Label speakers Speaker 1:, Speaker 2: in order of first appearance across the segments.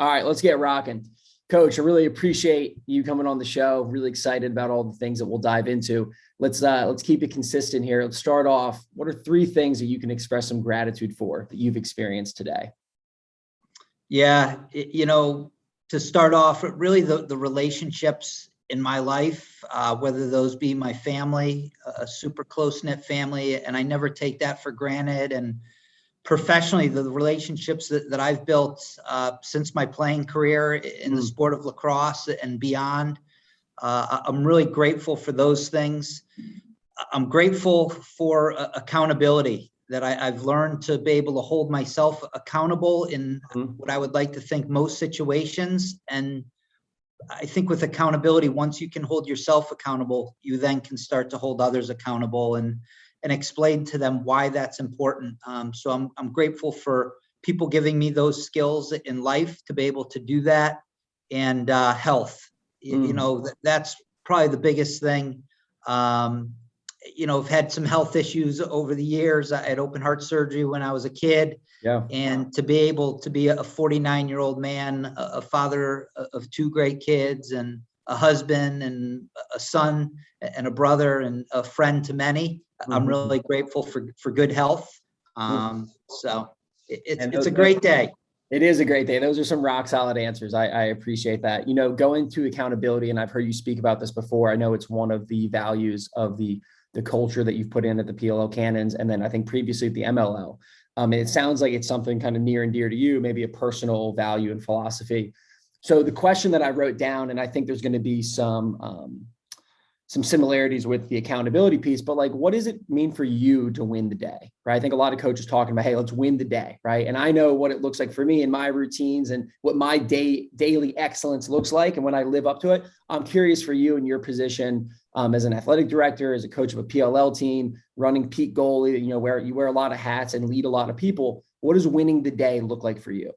Speaker 1: All right, let's get rocking. Coach, I really appreciate you coming on the show. Really excited about all the things that we'll dive into. Let's keep it consistent here. Let's start off. What are 3 things that you can express some gratitude for that you've experienced today?
Speaker 2: Yeah, to start off, really the relationships in my life, whether those be my family, a super close-knit family, and I never take that for granted. And professionally, the relationships that I've built since my playing career in the sport of lacrosse and beyond, I'm really grateful for those things. I'm grateful for accountability, that I've learned to be able to hold myself accountable in what I would like to think most situations. And I think with accountability, once you can hold yourself accountable, you then can start to hold others accountable and explain to them why that's important. So I'm grateful for people giving me those skills in life to be able to do that. And health, that's probably the biggest thing. I've had some health issues over the years. I had open heart surgery when I was a kid.
Speaker 1: Yeah.
Speaker 2: And to be able to be a 49-year-old man, a father of 2 great kids, and a husband and a son and a brother and a friend to many, I'm really grateful for good health. So it's a great day.
Speaker 1: It is a great day. Those are some rock solid answers. I appreciate that. Going to accountability, and I've heard you speak about this before. I know it's one of the values of the culture that you've put in at the PLL Cannons, and then I think previously at the MLL. And it sounds like it's something kind of near and dear to you, maybe a personal value and philosophy. So the question that I wrote down, and I think there's going to be some similarities with the accountability piece, but like, what does it mean for you to win the day, right? I think a lot of coaches talking about, hey, let's win the day, right? And I know what it looks like for me in my routines and what my daily excellence looks like. And when I live up to it, I'm curious for you in your position as an athletic director, as a coach of a PLL team, running peak goalie, where you wear a lot of hats and lead a lot of people. What does winning the day look like for you?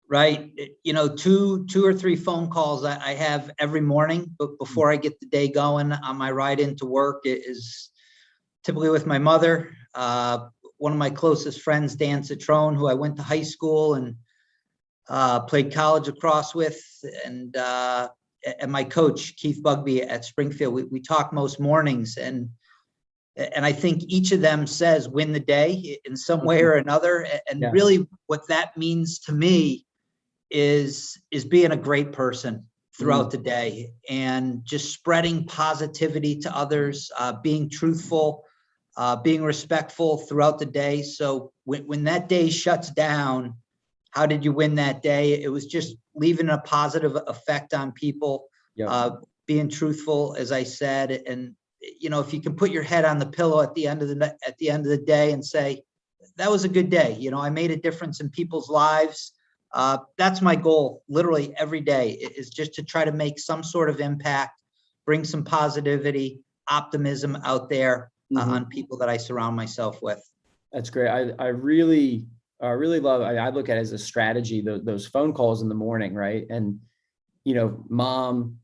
Speaker 2: Right. 2 or 3 phone calls I have every morning, but before I get the day going on my ride into work, it is typically with my mother, one of my closest friends, Dan Citrone, who I went to high school and played college lacrosse with, and my coach, Keith Bugby at Springfield. We talk most mornings, and I think each of them says win the day in some way or another. And really what that means to me is being a great person throughout the day and just spreading positivity to others, being truthful, being respectful throughout the day. So when that day shuts down, how did you win that day? It was just leaving a positive effect on people, being truthful, as I said. And, if you can put your head on the pillow at the end of the day and say, that was a good day. I made a difference in people's lives. That's my goal literally every day, is just to try to make some sort of impact, bring some positivity, optimism out there on people that I surround myself with.
Speaker 1: That's great. I really love, I look at it as a strategy, those phone calls in the morning, right? And, mom,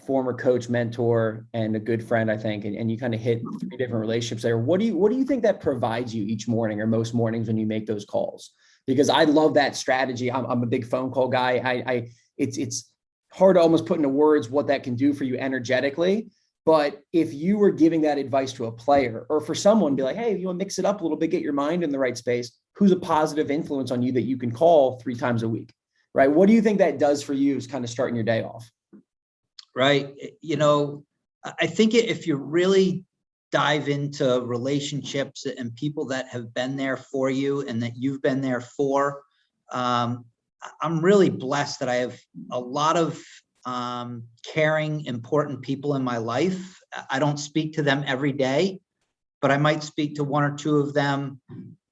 Speaker 1: former coach, mentor, and a good friend, I think, and you kind of hit 3 different relationships there. What do you think that provides you each morning or most mornings when you make those calls? Because I love that strategy. I'm a big phone call guy. It's hard to almost put into words what that can do for you energetically. But if you were giving that advice to a player or for someone, be like, hey, if you want to mix it up a little bit, get your mind in the right space, who's a positive influence on you that you can call 3 times a week, right? What do you think that does for you as kind of starting your day off?
Speaker 2: Right. I think if you really dive into relationships and people that have been there for you and that you've been there for, I'm really blessed that I have a lot of caring, important people in my life. I don't speak to them every day, but I might speak to 1 or 2 of them,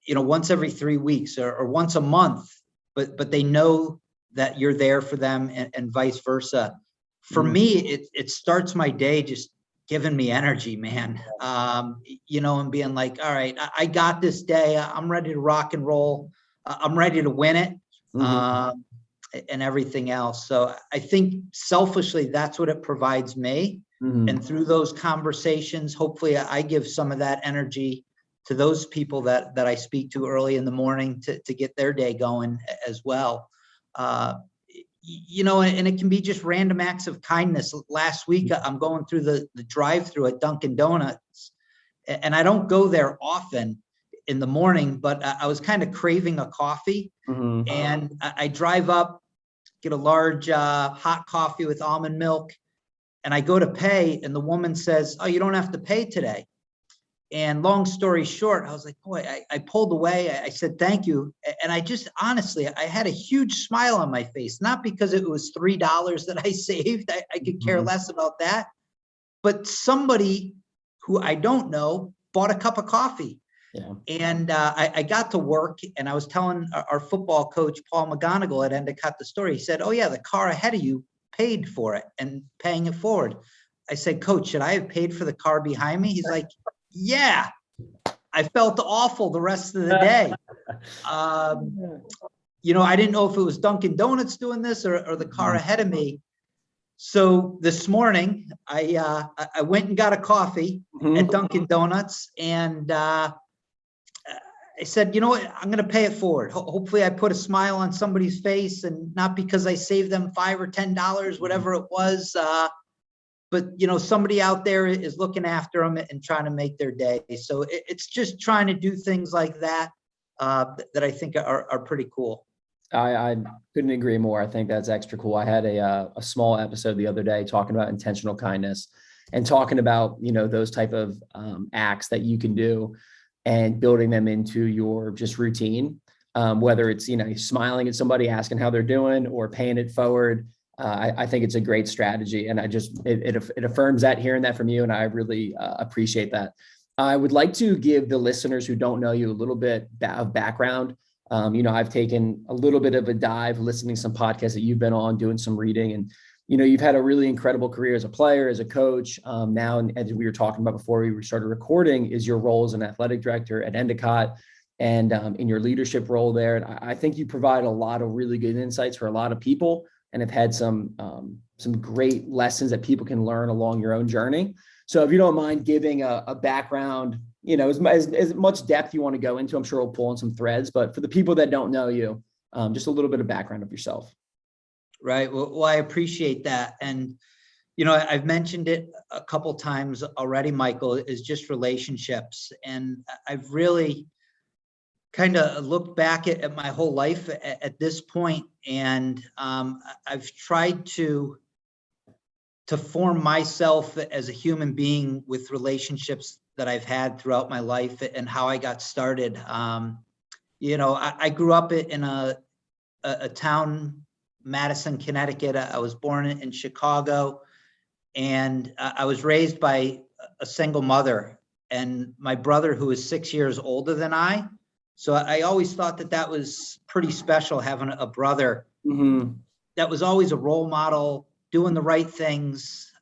Speaker 2: once every 3 weeks or once a month, but they know that you're there for them and vice versa. For me, it starts my day just giving me energy, man. And being like, all right, I got this day. I'm ready to rock and roll. I'm ready to win it. And everything else. So I think selfishly, that's what it provides me. And through those conversations, hopefully I give some of that energy to those people that I speak to early in the morning to get their day going as well. And it can be just random acts of kindness. Last week, I'm going through the drive-through at Dunkin' Donuts, and I don't go there often in the morning, but I was kind of craving a coffee.
Speaker 1: Mhm.
Speaker 2: And I drive up, get a large hot coffee with almond milk, and I go to pay, and the woman says, "Oh, you don't have to pay today." And long story short, I was like, boy, I pulled away. I said, thank you. And I just, honestly, I had a huge smile on my face, not because it was $3 that I saved. I could care less about that. But somebody who I don't know bought a cup of coffee.
Speaker 1: Yeah.
Speaker 2: And I got to work, and I was telling our football coach, Paul McGonigal at Endicott, the story. He said, oh yeah, the car ahead of you paid for it and paying it forward. I said, Coach, should I have paid for the car behind me? He's like, yeah. I felt awful the rest of the day. I didn't know if it was Dunkin' Donuts doing this or the car ahead of me. So this morning, I went and got a coffee at Dunkin' Donuts, and I said, you know what, I'm going to pay it forward. Hopefully I put a smile on somebody's face, and not because I saved them $5 or $10, whatever it was. But, somebody out there is looking after them and trying to make their day. So it's just trying to do things like that that I think are pretty cool.
Speaker 1: I couldn't agree more. I think that's extra cool. I had a small episode the other day talking about intentional kindness and talking about, those type of acts that you can do and building them into your just routine, whether it's, smiling at somebody, asking how they're doing, or paying it forward. I think it's a great strategy, and it affirms that, hearing that from you, and I really appreciate that. I would like to give the listeners who don't know you a little bit of background. I've taken a little bit of a dive, listening to some podcasts that you've been on, doing some reading, and you've had a really incredible career as a player, as a coach. Now, and as we were talking about before we started recording, is your role as an athletic director at Endicott, and in your leadership role there. And I think you provide a lot of really good insights for a lot of people, and have had some great lessons that people can learn along your own journey. So if you don't mind giving a background, as much depth you want to go into, I'm sure we'll pull in some threads, but for the people that don't know you, just a little bit of background of yourself.
Speaker 2: Right. Well, I appreciate that. And, I've mentioned it a couple times already, Michael, is just relationships. And I've really kind of looked back at my whole life at this point, and I've tried to form myself as a human being with relationships that I've had throughout my life and how I got started. I grew up in a town, Madison, Connecticut. I was born in Chicago, and I was raised by a single mother and my brother, who is 6 years older than I. So I always thought that was pretty special, having a brother that was always a role model, doing the right things.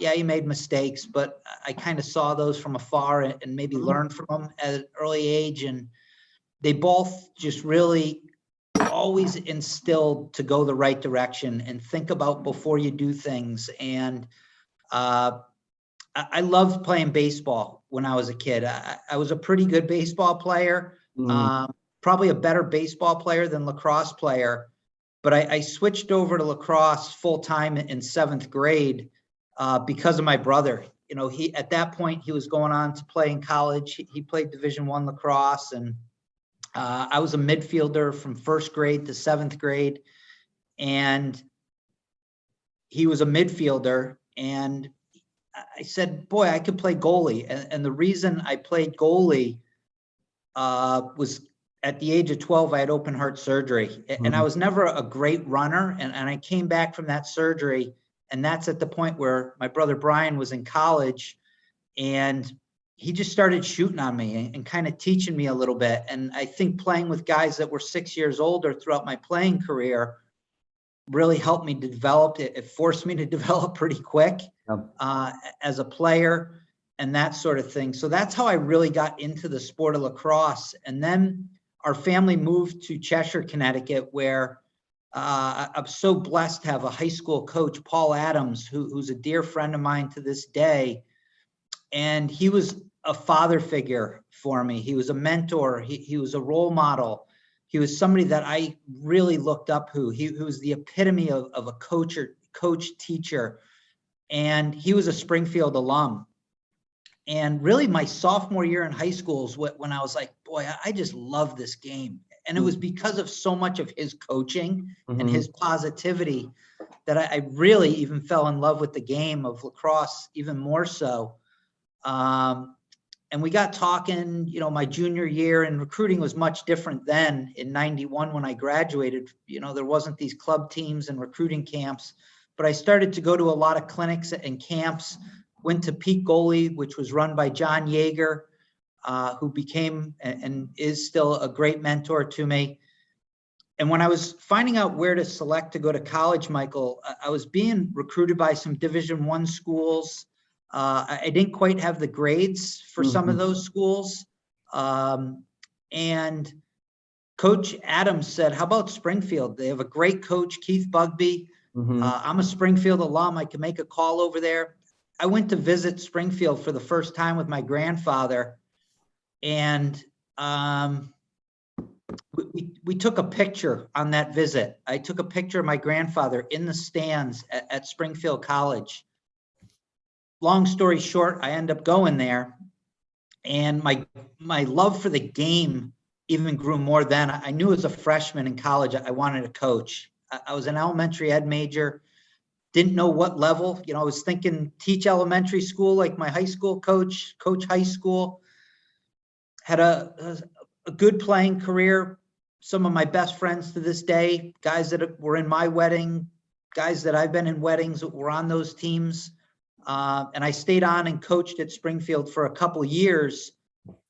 Speaker 2: He made mistakes, but I kind of saw those from afar and maybe learned from them at an early age. And they both just really always instilled to go the right direction and think about before you do things. And I loved playing baseball when I was a kid. I was a pretty good baseball player. Probably a better baseball player than lacrosse player, but I switched over to lacrosse full time in 7th grade because of my brother. At that point he was going on to play in college. He played Division I lacrosse, and I was a midfielder from 1st grade to 7th grade, and he was a midfielder. And I said, boy, I could play goalie. And the reason I played goalie was at the age of 12, I had open heart surgery, and I was never a great runner. And I came back from that surgery, and that's at the point where my brother Brian was in college, and he just started shooting on me and kind of teaching me a little bit. And I think playing with guys that were 6 years older throughout my playing career really helped me to develop. It forced me to develop pretty quick as a player and that sort of thing. So that's how I really got into the sport of lacrosse. And then our family moved to Cheshire, Connecticut, where I'm so blessed to have a high school coach, Paul Adams, who's a dear friend of mine to this day. And he was a father figure for me. He was a mentor. He was a role model. he was somebody that I really looked up to. He was the epitome of a coach teacher. And he was a Springfield alum. And really my sophomore year in high school is when I was like, boy, I just love this game. And it was because of so much of his coaching and his positivity that I really even fell in love with the game of lacrosse, even more so. And we got talking, my junior year, and recruiting was much different then in 91 when I graduated. There wasn't these club teams and recruiting camps, but I started to go to a lot of clinics and camps, went to Peak Goalie, which was run by John Yeager, who became and is still a great mentor to me. And when I was finding out where to select to go to college, Michael, I was being recruited by some Division I schools. I didn't quite have the grades for some of those schools. And Coach Adams said, how about Springfield? They have a great coach, Keith Bugby. I'm a Springfield alum. I can make a call over there. I went to visit Springfield for the first time with my grandfather. And we took a picture on that visit. I took a picture of my grandfather in the stands at Springfield College. Long story short, I end up going there, and my love for the game even grew more then. I knew as a freshman in college I wanted to coach. I was an elementary ed major, didn't know what level. I was thinking teach elementary school like my high school coach high school. Had a good playing career. Some of my best friends to this day, guys that were in my wedding, guys that I've been in weddings that were on those teams. And I stayed on and coached at Springfield for a couple of years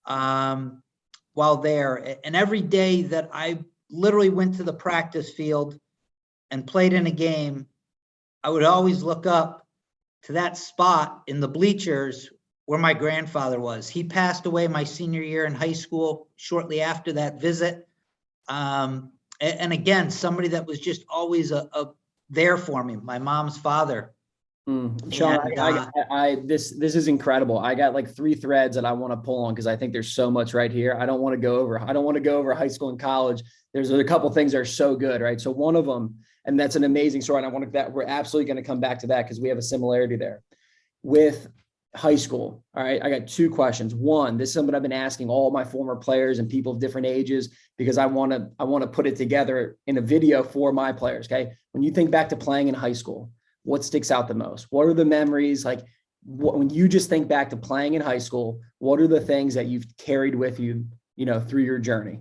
Speaker 2: while there. And every day that I literally went to the practice field and played in a game, I would always look up to that spot in the bleachers where my grandfather was. He passed away my senior year in high school shortly after that visit. And again, somebody that was just always there for me, my mom's father.
Speaker 1: Sean, this is incredible. I got like 3 threads that I want to pull on because I think there's so much right here. I don't want to go over high school and college. There's a couple things that are so good, right? So one of them, and that's an amazing story, and we're absolutely going to come back to that because we have a similarity there with high school. All right, I got 2 questions. One, this is something I've been asking all my former players and people of different ages because I want to put it together in a video for my players. Okay, when you think back to playing in high school, what sticks out the most? What are the memories? Like when you just think back to playing in high school, what are the things that you've carried with you, through your journey?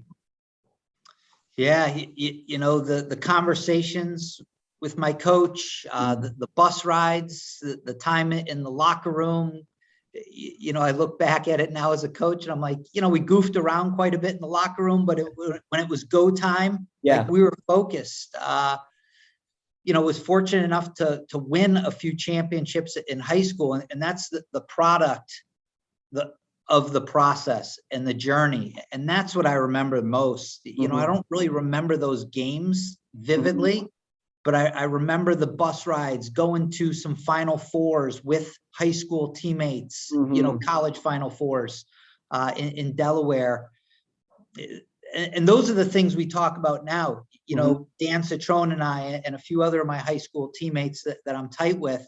Speaker 2: Yeah. The conversations with my coach, the bus rides, the time in the locker room. I look back at it now as a coach and I'm like, we goofed around quite a bit in the locker room, but when it was go time, like we were focused. Was fortunate enough to win a few championships in high school. And that's the product of the process and the journey. And that's what I remember most. I don't really remember those games vividly, but I remember the bus rides, going to some Final Fours with high school teammates, college Final Fours in Delaware. And those are the things we talk about now. Dan Citrone and I and a few other of my high school teammates that I'm tight with,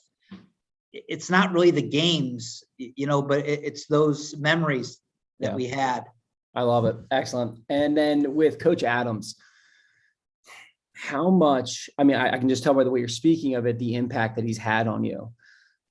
Speaker 2: it's not really the games, but it's those memories that we had.
Speaker 1: I love it. Excellent. And then with Coach Adams, how much, I can just tell by the way you're speaking of it, the impact that he's had on you.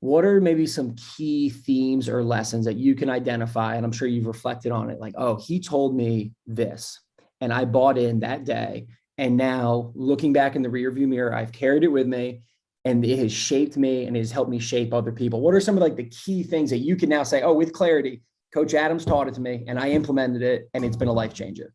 Speaker 1: What are maybe some key themes or lessons that you can identify? And I'm sure you've reflected on it, like, oh, he told me this and I bought in that day. And now looking back in the rearview mirror, I've carried it with me and it has shaped me and it has helped me shape other people. What are some of the key things that you can now say, oh, with clarity, Coach Adams taught it to me and I implemented it and it's been a life changer?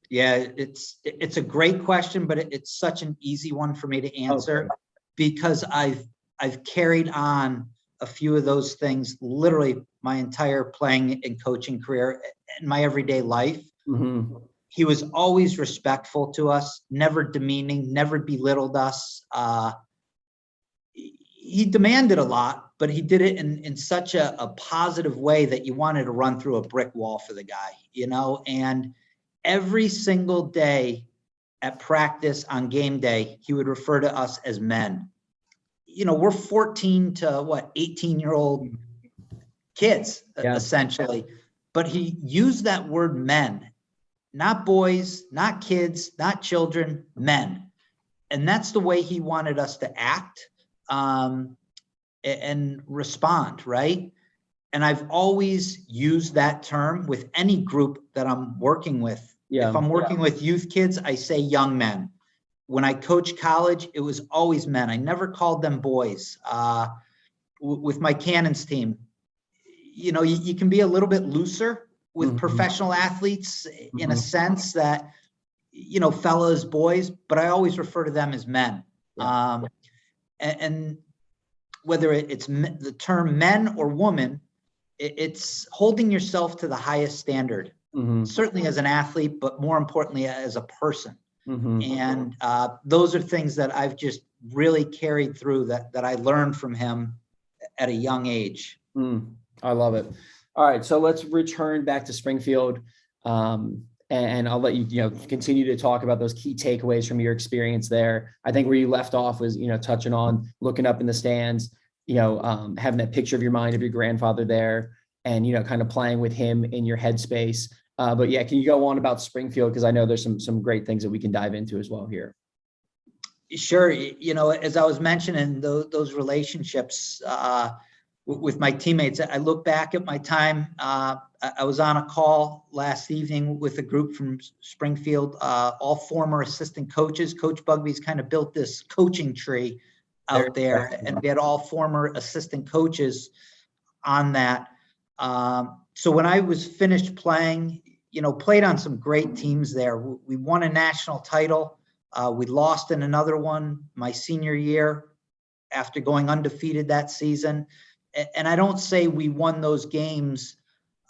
Speaker 2: Yeah, it's a great question, but it's such an easy one for me to answer because I've carried on a few of those things literally my entire playing and coaching career in my everyday life. He was always respectful to us, never demeaning, never belittled us. He demanded a lot, but he did it in such a positive way that you wanted to run through a brick wall for the guy, and every single day at practice on game day, he would refer to us as men. You know, we're 14 to 18-year-old kids, essentially. But he used that word men, not boys, not kids, not children, men. And that's the way he wanted us to act and respond, right? And I've always used that term with any group that I'm working with. If I'm working with youth kids, I say young men. When I coach college, it was always men. I never called them boys. With my Cannons team, you know, you can be a little bit looser with professional athletes in a sense that, you know, fellas, boys, but I always refer to them as men. And whether it's the term men or woman, it's holding yourself to the highest standard, certainly as an athlete, but more importantly, as a person. And those are things that I've just really carried through that I learned from him at a young age.
Speaker 1: I love it. All right. So let's return back to Springfield. And I'll let you, continue to talk about those key takeaways from your experience there. I think where you left off was, touching on looking up in the stands, having that picture of your mind of your grandfather there and, kind of playing with him in your headspace. But yeah, can you go on about Springfield? Because I know there's some great things that we can dive into as well here.
Speaker 2: Sure. As I was mentioning, those relationships with my teammates, I look back at my time. I was on a call last evening with a group from Springfield, all former assistant coaches. Coach Bugby's kind of built this coaching tree out there, and we had all former assistant coaches on that. So when I was finished playing, played on some great teams there. We won a national title. We lost in another one my senior year after going undefeated that season. And I don't say we won those games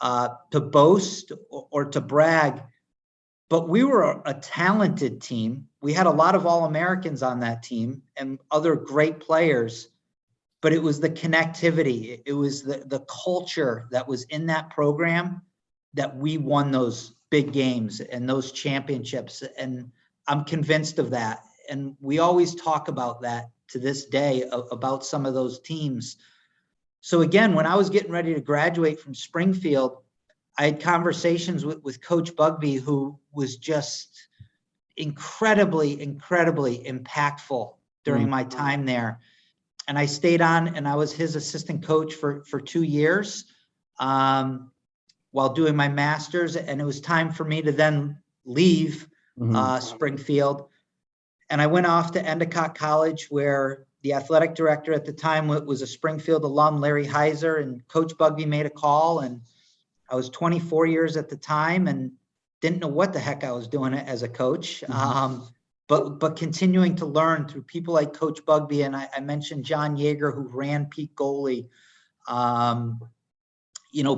Speaker 2: to boast or to brag, but we were a talented team. We had a lot of All-Americans on that team and other great players, but it was the connectivity. It was the culture that was in that program that we won those big games and those championships. And I'm convinced of that. And we always talk about that to this day, about some of those teams. So again, when I was getting ready to graduate from Springfield, I had conversations with Coach Bugby, who was just incredibly impactful during my time there. And I stayed on, and I was his assistant coach for 2 years while doing my master's. And it was time for me to then leave Springfield. And I went off to Endicott College, where the athletic director at the time was a Springfield alum, Larry Heiser, and Coach Bugby made a call. And I was 24 years at the time and didn't know what the heck I was doing as a coach, but continuing to learn through people like Coach Bugby. And I mentioned John Yeager, who ran Peak Goalie.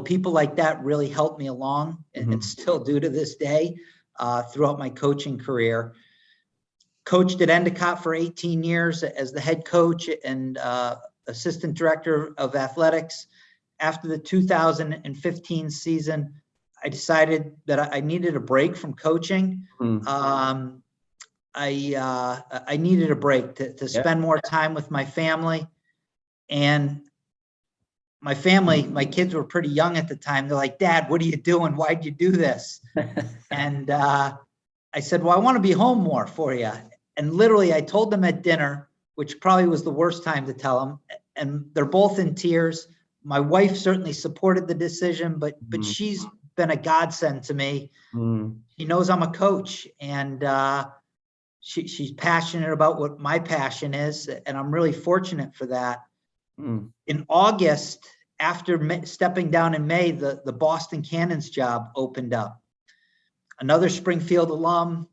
Speaker 2: People like that really helped me along and still do to this day throughout my coaching career. Coached at Endicott for 18 years as the head coach and assistant director of athletics. After the 2015 season, I decided that I needed a break from coaching. I needed a break to spend more time with my family. And my family, my kids were pretty young at the time. They're like, "Dad, what are you doing? Why'd you do this?" And I said, "Well, I want to be home more for you." And literally, I told them at dinner, which probably was the worst time to tell them. And they're both in tears. My wife certainly supported the decision, but she's been a godsend to me. She knows I'm a coach, and she's passionate about what my passion is, and I'm really fortunate for that. In August, after stepping down in May, the Boston Cannons job opened up. Another Springfield alum,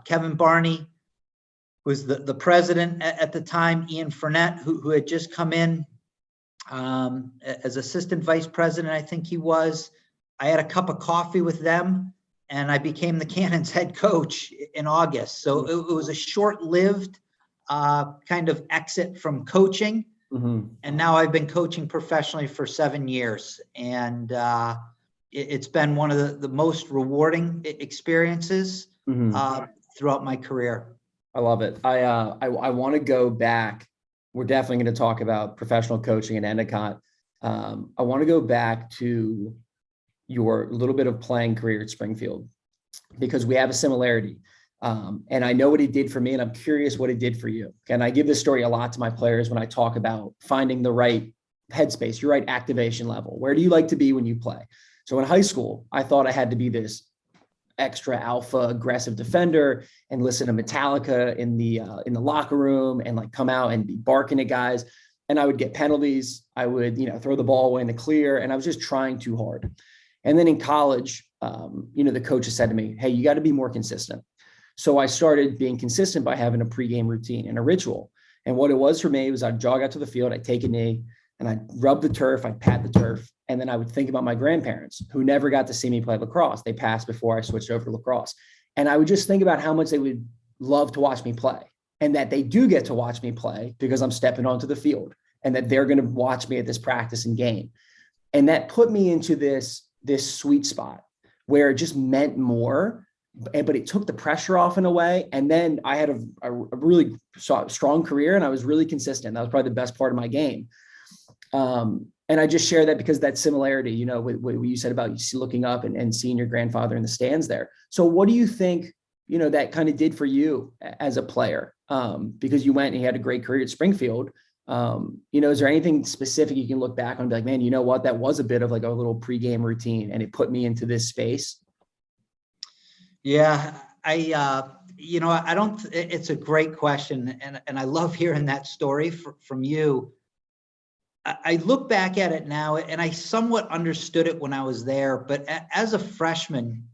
Speaker 2: Kevin Barney, was the president at the time. Ian Fournette, who had just come in as assistant vice president, I think he was. I had a cup of coffee with them, and I became the Cannons head coach in August. So it was a short-lived kind of exit from coaching. And now I've been coaching professionally for 7 years. And it's been one of the most rewarding experiences throughout my career.
Speaker 1: I love it. I want to go back. We're definitely going to talk about professional coaching and Endicott. I want to go back to your little bit of playing career at Springfield, because we have a similarity. And I know what it did for me, and I'm curious what it did for you. And I give this story a lot to my players when I talk about finding the right headspace, your right activation level. Where do you like to be when you play? So in high school, I thought I had to be this extra alpha aggressive defender and listen to Metallica in the locker room and like come out and be barking at guys. And I would get penalties. I would, throw the ball away in the clear. And I was just trying too hard. And then in college, the coaches said to me, hey, you got to be more consistent. So I started being consistent by having a pregame routine and a ritual. And what it was for me was I'd jog out to the field, I'd take a knee, and I'd rub the turf, I'd pat the turf. And then I would think about my grandparents who never got to see me play lacrosse. They passed before I switched over to lacrosse. And I would just think about how much they would love to watch me play, and that they do get to watch me play because I'm stepping onto the field, and that they're going to watch me at this practice and game. And that put me into this sweet spot where it just meant more, but it took the pressure off in a way. And then I had a really strong career, and I was really consistent. That was probably the best part of my game. And I just share that because that similarity, what you said about you looking up and seeing your grandfather in the stands there. So what do you think, that kind of did for you as a player? Because you went and you had a great career at Springfield. Is there anything specific you can look back on and be like, man, you know what, that was a bit of like a little pregame routine and it put me into this space?
Speaker 2: Yeah, I don't, it's a great question. And I love hearing that story from you. I look back at it now, and I somewhat understood it when I was there, but as a freshman,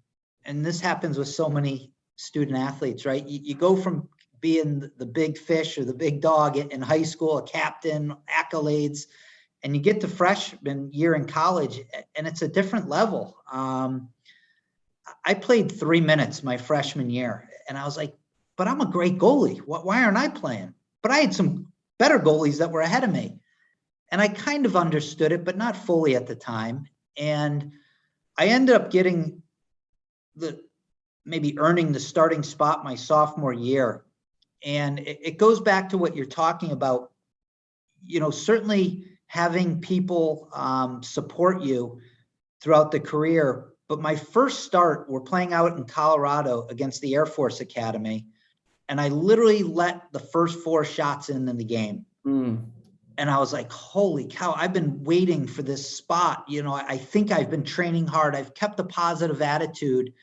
Speaker 2: and this happens with so many student athletes, right? You go from being the big fish or the big dog in high school, a captain, accolades, and you get to freshman year in college, and it's a different level. I played 3 minutes my freshman year, and I was like, but I'm a great goalie. Why aren't I playing? But I had some better goalies that were ahead of me. And I kind of understood it, but not fully at the time. And I ended up getting maybe earning the starting spot my sophomore year. And it goes back to what you're talking about, certainly having people support you throughout the career. But my first start, we're playing out in Colorado against the Air Force Academy. And I literally let the first 4 shots in the game. And I was like, holy cow, I've been waiting for this spot. I think I've been training hard. I've kept a positive attitude,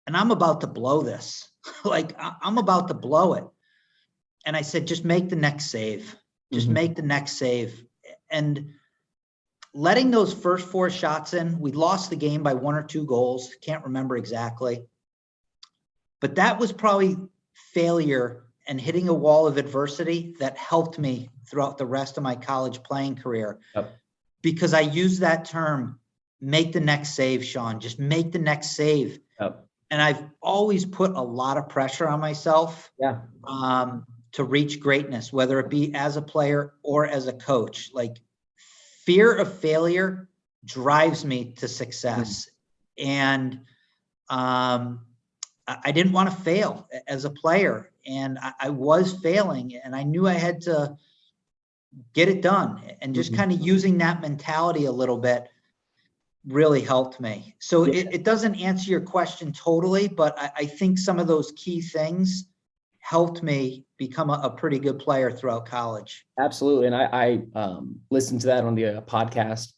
Speaker 2: and I'm about to blow this. I'm about to blow it. And I said, just make the next save. Just make the next save. And letting those first 4 shots in, we lost the game by 1 or 2 goals. Can't remember exactly. But that was probably failure and hitting a wall of adversity that helped me throughout the rest of my college playing career.
Speaker 1: Yep.
Speaker 2: Because I use that term, make the next save, Sean, just make the next save.
Speaker 1: Yep.
Speaker 2: And I've always put a lot of pressure on myself to reach greatness, whether it be as a player or as a coach. Like, fear of failure drives me to success. And I didn't want to fail as a player, and I was failing, and I knew I had to get it done. And just kind of using that mentality a little bit really helped me. So it doesn't answer your question totally, but I think some of those key things helped me become a pretty good player throughout college.
Speaker 1: Absolutely. And I listened to that on the podcast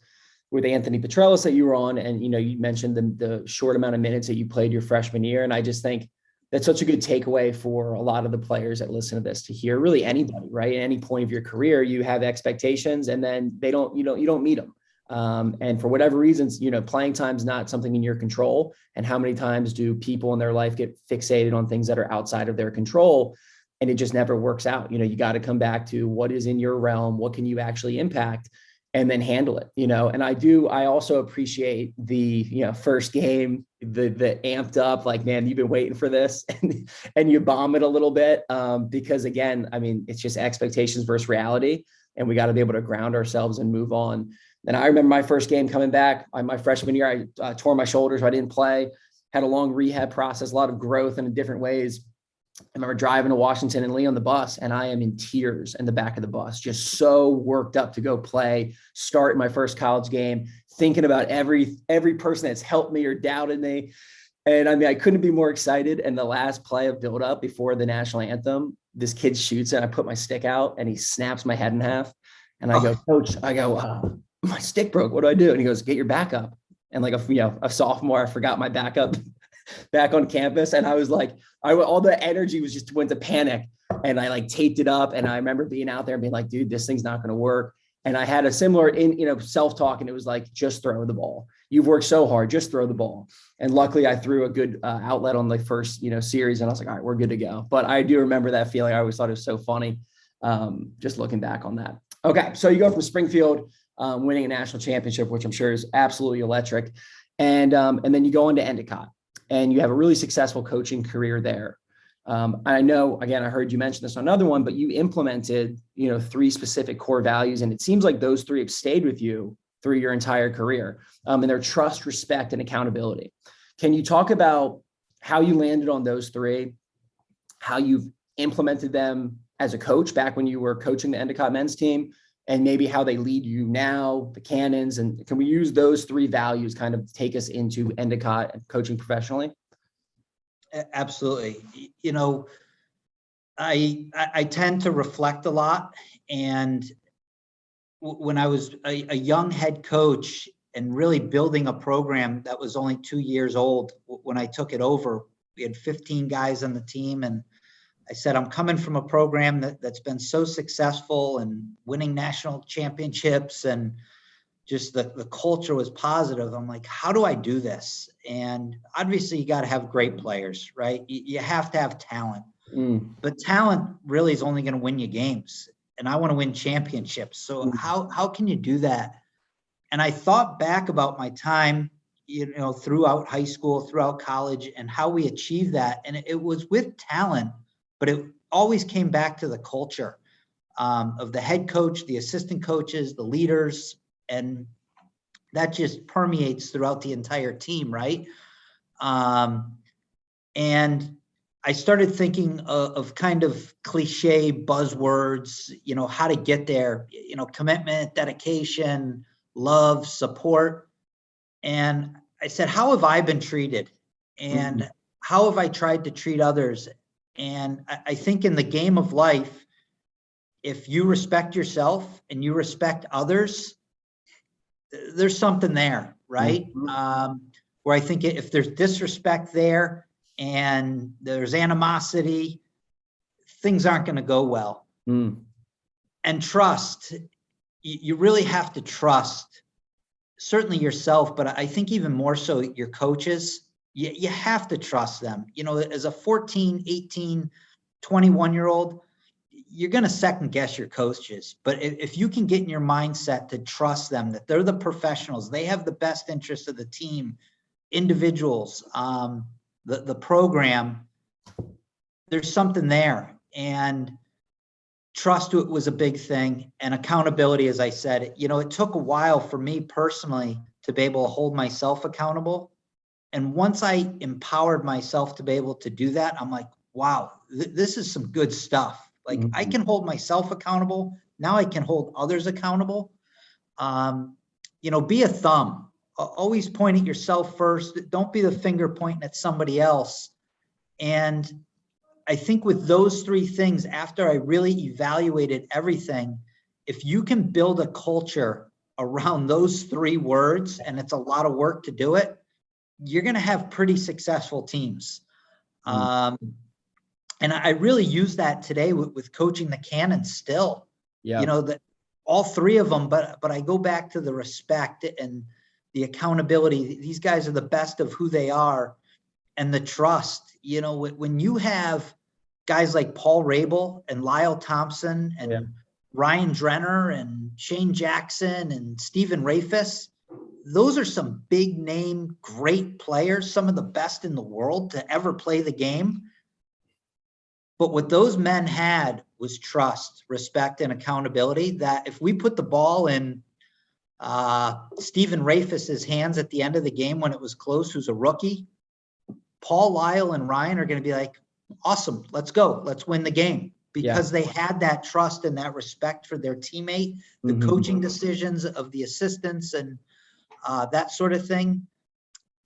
Speaker 1: with Anthony Petrellis that you were on. And, you mentioned the short amount of minutes that you played your freshman year. And I just think that's such a good takeaway for a lot of the players that listen to this to hear. Really anybody, right? At any point of your career, you have expectations, and then you don't meet them. And for whatever reasons, playing time's not something in your control. And how many times do people in their life get fixated on things that are outside of their control, and it just never works out? You got to come back to what is in your realm, what can you actually impact, and then handle it. And I also appreciate the, first game, the amped up, like, man, you've been waiting for this, and you bomb it a little bit, because again, I mean, it's just expectations versus reality. and we got to be able to ground ourselves and move on. And I remember my first game coming back, my freshman year, I tore my shoulders. I didn't play, had a long rehab process, a lot of growth in different ways. I remember driving to Washington and Lee on the bus, and I am in tears in the back of the bus, just so worked up to go play, start my first college game, thinking about every person that's helped me or doubted me. And I mean, I couldn't be more excited. And the last play of build up before the national anthem, this kid shoots and I put my stick out and he snaps my head in half. And I go, Coach, my stick broke. What do I do? And he goes, get your backup. And like a sophomore, I forgot my backup back on campus. And I was like, all the energy was just went to panic. And I like taped it up. And I remember being out there and being like, dude, this thing's not going to work. And I had a similar self-talk, and it was like, just throw the ball. You've worked so hard, just throw the ball. And luckily I threw a good outlet on the first, series. And I was like, all right, we're good to go. But I do remember that feeling. I always thought it was so funny. Just looking back on that. Okay. So you go from Springfield, winning a national championship, which I'm sure is absolutely electric. And then you go into Endicott and you have a really successful coaching career there. I know, again, I heard you mention this on another one, but you implemented, 3 specific core values. And it seems like those 3 have stayed with you through your entire career. And they're trust, respect, and accountability. Can you talk about how you landed on those 3, how you've implemented them as a coach back when you were coaching the Endicott men's team, and maybe how they lead you now, the Cannons? And can we use those 3 values kind of take us into Endicott and coaching professionally?
Speaker 2: Absolutely. I tend to reflect a lot. And when I was a young head coach and really building a program that was only 2 years old, when I took it over, we had 15 guys on the team. And I said, I'm coming from a program that's been so successful and winning national championships, and just the culture was positive. I'm like, how do I do this? And obviously you got to have great players, right? You have to have talent, but talent really is only going to win you games. And I want to win championships. So how can you do that? And I thought back about my time, throughout high school, throughout college, and how we achieved that. And it was with talent, but it always came back to the culture of the head coach, the assistant coaches, the leaders, and that just permeates throughout the entire team, right? And I started thinking of kind of cliche buzzwords, how to get there, commitment, dedication, love, support. And I said, how have I been treated? And how have I tried to treat others? And I think in the game of life, if you respect yourself and you respect others, there's something there, right? Where I think if there's disrespect there and there's animosity, things aren't going to go well. And trust, you really have to trust, certainly yourself, but I think even more so your coaches. You have to trust them. As a 14, 18, 21-year-old, you're going to second guess your coaches. But if you can get in your mindset to trust them, that they're the professionals, they have the best interest of the team, individuals, the program, there's something there. And trust was a big thing. And accountability, as I said, it took a while for me personally to be able to hold myself accountable. And once I empowered myself to be able to do that, I'm like, wow, this is some good stuff. Like I can hold myself accountable. Now I can hold others accountable. Be a thumb. Always point at yourself first. Don't be the finger pointing at somebody else. And I think with those 3 things, after I really evaluated everything, if you can build a culture around those 3 words, and it's a lot of work to do it, you're going to have pretty successful teams. And I really use that today with coaching the Cannons still, that all 3 of them, but I go back to the respect and the accountability. These guys are the best of who they are, and the trust. When you have guys like Paul Rabel and Lyle Thompson and Ryan Drenner and Shane Jackson and Stephen Rafis, those are some big name, great players, some of the best in the world to ever play the game. But what those men had was trust, respect, and accountability. That if we put the ball in Stephen Rafis's hands at the end of the game when it was close, who's a rookie, Paul, Lyle, and Ryan are going to be like, awesome, let's go. Let's win the game. Because they had that trust and that respect for their teammate, the coaching decisions of the assistants and that sort of thing.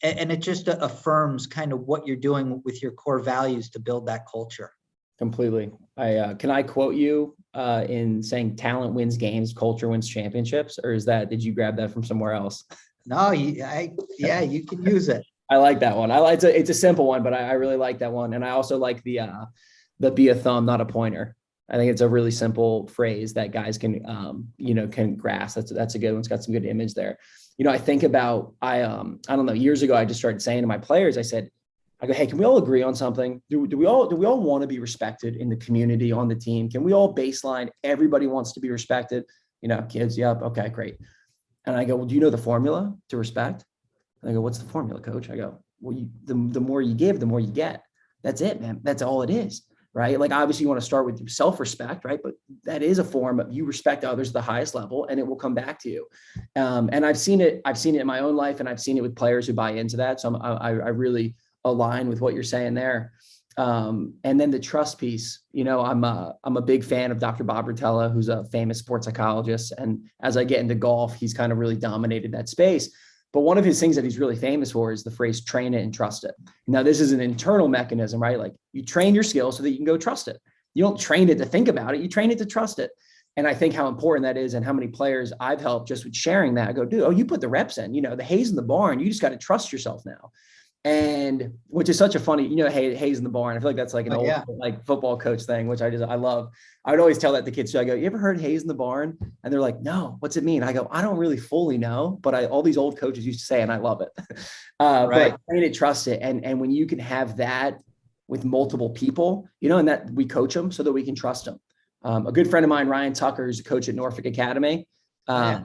Speaker 2: And it just affirms kind of what you're doing with your core values to build that culture.
Speaker 1: Completely. Can I quote you in saying talent wins games, culture wins championships, or did you grab that from somewhere else?
Speaker 2: No, you can use it.
Speaker 1: I like that one. It's a simple one, but I really like that one. And I also like the be a thumb, not a pointer. I think it's a really simple phrase that guys can grasp. That's a good one. It's got some good image there. I think about, I don't know, years ago, I just started saying to my players, I go, hey, can we all agree on something? Do we all want to be respected in the community, on the team? Can we all baseline? Everybody wants to be respected. Kids, yep. Okay, great. And I go, well, do you know the formula to respect? And I go, what's the formula, coach? I go, well, the more you give, the more you get. That's it, man. That's all it is. Right? Like, obviously you want to start with self-respect, right? But that is a form of you respect others at the highest level, and it will come back to you. And I've seen it in my own life, and I've seen it with players who buy into that. So I really align with what you're saying there. And then the trust piece, I'm a big fan of Dr. Bob Rotella, who's a famous sports psychologist. And as I get into golf, he's kind of really dominated that space. But one of his things that he's really famous for is the phrase train it and trust it. Now, this is an internal mechanism, right? Like, you train your skills so that you can go trust it. You don't train it to think about it. You train it to trust it. And I think how important that is, and how many players I've helped just with sharing that. I go, dude, you put the reps in, the hay's in the barn. You just got to trust yourself now. And which is such a funny, hay's in the barn. I feel like that's like an old like football coach thing, which I love. I would always tell that to kids too. I go, you ever heard hay's in the barn? And they're like, no, what's it mean? I go, I don't really fully know, but all these old coaches used to say, and I love it. Right. But train it, trust it. And when you can have that with multiple people, and that we coach them so that we can trust them. A good friend of mine, Ryan Tucker, is a coach at Norfolk Academy. The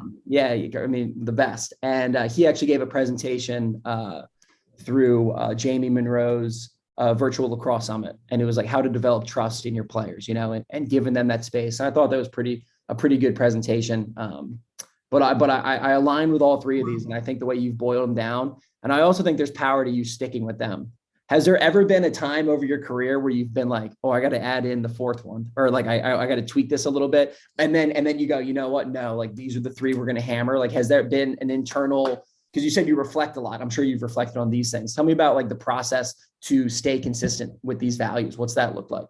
Speaker 1: best. And he actually gave a presentation through Jamie Monroe's virtual lacrosse summit. And it was like how to develop trust in your players, and giving them that space. And I thought that was a pretty good presentation. But I align with all three of these. And I think the way you've boiled them down, and I also think there's power to you sticking with them. Has there ever been a time over your career where you've been like, oh, I got to add in the fourth one, or like, I got to tweak this a little bit. And then you go, you know what? No, like, these are the three we're going to hammer. Like, has there been an internal, because you said you reflect a lot. I'm sure you've reflected on these things. Tell me about like the process to stay consistent with these values. What's that look like?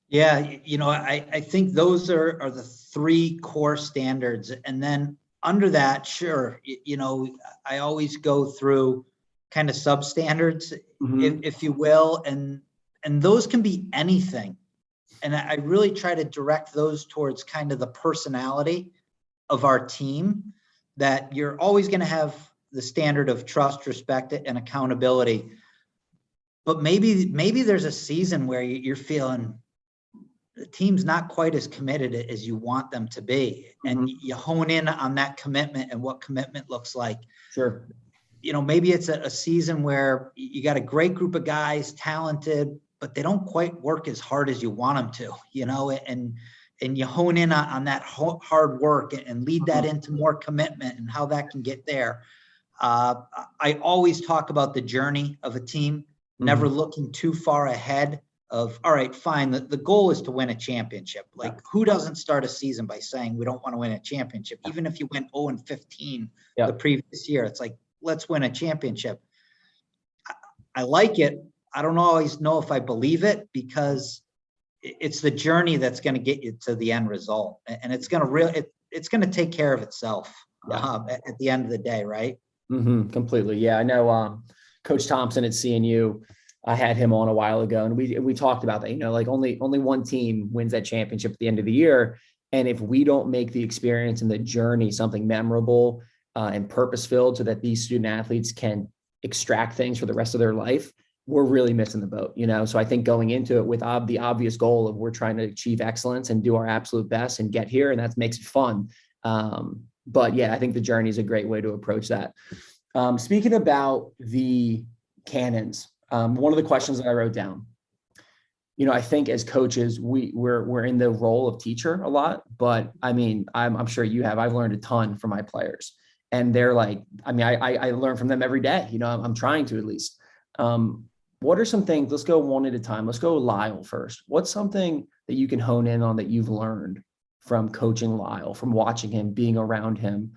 Speaker 2: Yeah. I think those are the three core standards. And then under that, sure. I always go through kind of substandards, if you will. And those can be anything. And I really try to direct those towards kind of the personality of our team, that you're always going to have the standard of trust, respect, and accountability. But maybe there's a season where you're feeling the team's not quite as committed as you want them to be. And you hone in on that commitment and what commitment looks like.
Speaker 1: Sure.
Speaker 2: Maybe it's a season where you got a great group of guys, talented, but they don't quite work as hard as you want them to, and you hone in on that hard work and lead that into more commitment and how that can get there. I always talk about the journey of a team, never looking too far ahead of, all right, fine. The goal is to win a championship. Like, who doesn't start a season by saying we don't want to win a championship? Even if you went 0-15 the previous year, it's like, let's win a championship. I like it. I don't always know if I believe it, because it's the journey that's going to get you to the end result. And it's going to it's going to take care of itself at the end of the day. Right.
Speaker 1: Completely. Yeah. I know Coach Thompson at CNU, I had him on a while ago, and we talked about that, like only one team wins that championship at the end of the year. And if we don't make the experience and the journey something memorable and purpose-filled so that these student athletes can extract things for the rest of their life, we're really missing the boat, So I think going into it with the obvious goal of we're trying to achieve excellence and do our absolute best and get here, and that makes it fun. But yeah, I think the journey is a great way to approach that. Speaking about the cannons, one of the questions that I wrote down, I think as coaches, we're in the role of teacher a lot, but I mean, I'm sure you have. I've learned a ton from my players, and they're like, I mean, I learn from them every day. I'm trying to at least. What are some things? Let's go one at a time. Let's go Lyle first. What's something that you can hone in on that you've learned from coaching Lyle, from watching him, being around him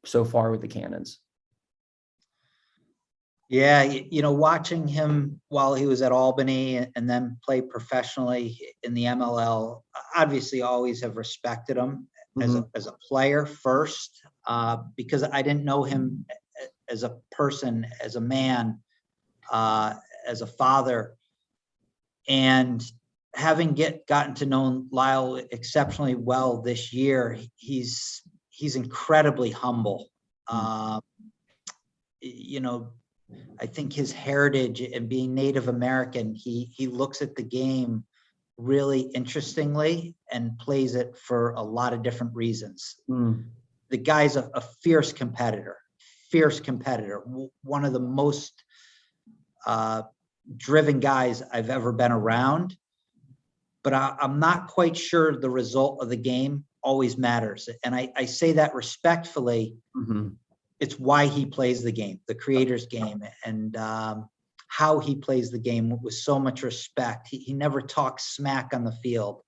Speaker 1: so far with the Cannons?
Speaker 2: Yeah, watching him while he was at Albany and then play professionally in the MLL, obviously always have respected him as a player first, because I didn't know him as a person, as a man, as a father. And having gotten to know Lyle exceptionally well this year, he's incredibly humble. I think his heritage and being Native American, he looks at the game really interestingly and plays it for a lot of different reasons. The guy's a fierce competitor, one of the most driven guys I've ever been around. But I'm not quite sure the result of the game always matters. And I say that respectfully. It's why he plays the game, the creator's game, and how he plays the game with so much respect. He never talks smack on the field.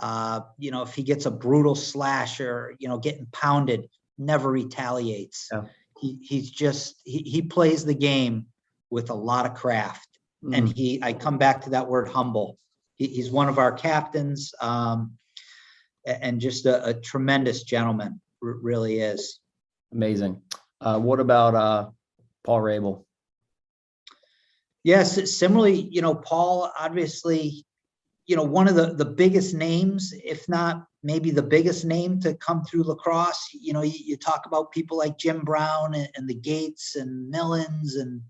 Speaker 2: If he gets a brutal slash or, getting pounded, never retaliates. Yeah. He plays the game with a lot of craft. And I come back to that word humble. He's one of our captains, and just a tremendous gentleman, really is.
Speaker 1: Amazing. What about Paul Rabel?
Speaker 2: Yes, similarly, Paul, obviously, one of the biggest names, if not maybe the biggest name to come through lacrosse. You talk about people like Jim Brown and the Gates and Millens and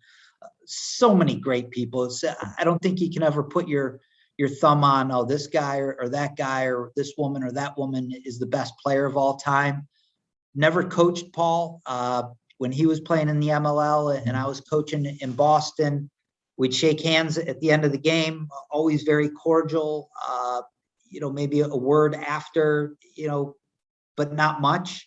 Speaker 2: so many great people. I don't think you can ever put your thumb on, oh, this guy or that guy or this woman or that woman is the best player of all time. Never coached Paul. When he was playing in the MLL and I was coaching in Boston, we'd shake hands at the end of the game, always very cordial, maybe a word after, but not much.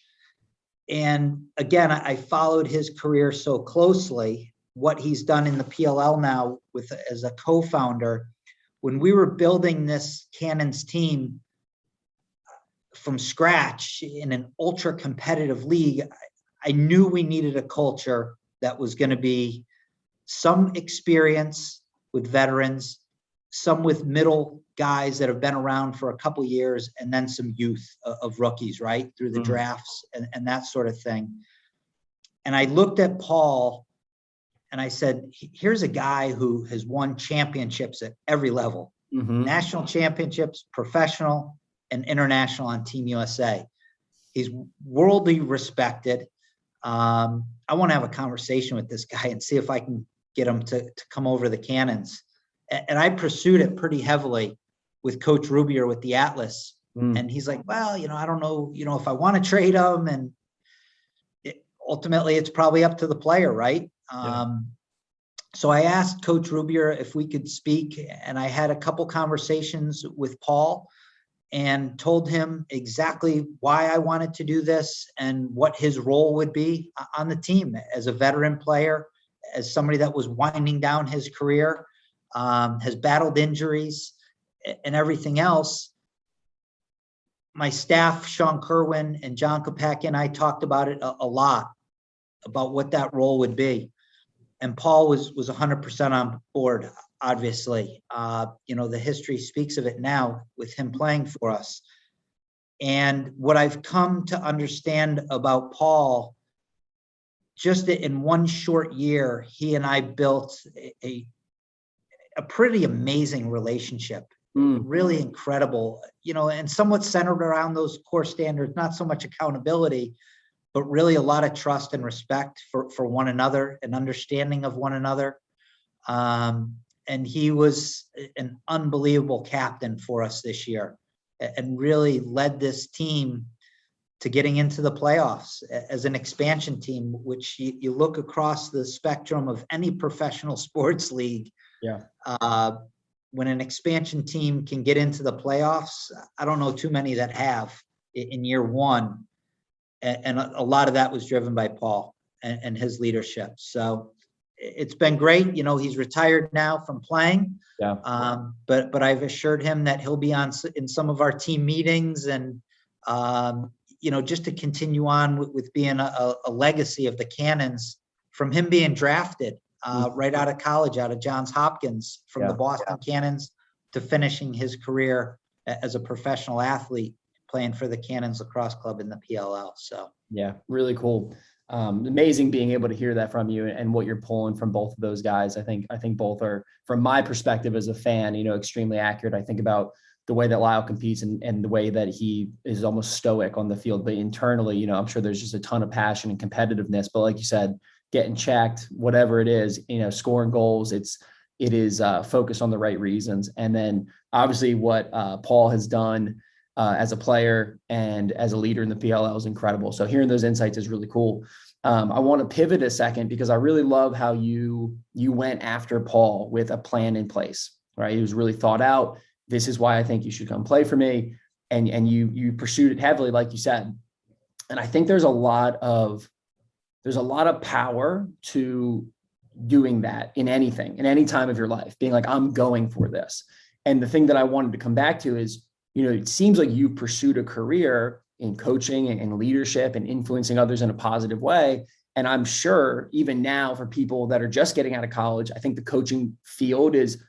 Speaker 2: And again, I followed his career so closely, what he's done in the PLL now as a co-founder. When we were building this Cannons team from scratch in an ultra competitive league, I knew we needed a culture that was going to be some experience with veterans, some with middle guys that have been around for a couple of years, and then some youth of rookies, right, through the drafts and that sort of thing. And I looked at Paul and I said, here's a guy who has won championships at every level, national championships, professional and international on Team USA. He's worldly respected. I want to have a conversation with this guy and see if I can get him to come over to the Cannons. And I pursued it pretty heavily with Coach Rubier with the Atlas. And he's like, well, I don't know, if I want to trade him. And ultimately, it's probably up to the player, right? Yeah. So I asked Coach Rubier if we could speak, and I had a couple conversations with Paul and told him exactly why I wanted to do this and what his role would be on the team as a veteran player, as somebody that was winding down his career, has battled injuries and everything else. My staff, Sean Kerwin and John Kopacki, and I talked about it a lot, about what that role would be. And Paul was 100% on board, obviously. The history speaks of it now with him playing for us. And what I've come to understand about Paul, just in one short year, he and I built a pretty amazing relationship, really incredible, and somewhat centered around those core standards, not so much accountability, but really a lot of trust and respect for one another and understanding of one another. And he was an unbelievable captain for us this year and really led this team to getting into the playoffs as an expansion team, which you look across the spectrum of any professional sports league. Yeah. when an expansion team can get into the playoffs, I don't know too many that have in year one. And a lot of that was driven by Paul and his leadership. So it's been great. You know, he's retired now from playing.
Speaker 1: Yeah.
Speaker 2: But I've assured him that he'll be in some of our team meetings and, you know, just to continue on with being a legacy of the Cannons from him being drafted right out of college, out of Johns Hopkins, from the Boston Cannons to finishing his career as a professional athlete playing for the Cannons Lacrosse Club in the PLL. So
Speaker 1: yeah, really cool. Amazing being able to hear that from you and what you're pulling from both of those guys. I think both are, from my perspective as a fan, you know, extremely accurate. I think about the way that Lyle competes and the way that he is almost stoic on the field, but internally, you know, I'm sure there's just a ton of passion and competitiveness, but like you said, getting checked, whatever it is, you know, scoring goals, it is focused on the right reasons. And then obviously what Paul has done as a player and as a leader in the PLL is incredible. So hearing those insights is really cool. I want to pivot a second because I really love how you went after Paul with a plan in place, right? It was really thought out. This is why I think you should come play for me. And you pursued it heavily, like you said. And I think there's a lot of power to doing that in anything, in any time of your life, being like, I'm going for this. And the thing that I wanted to come back to is, you know, it seems like you pursued a career in coaching and leadership and influencing others in a positive way. And I'm sure even now for people that are just getting out of college, I think the coaching field is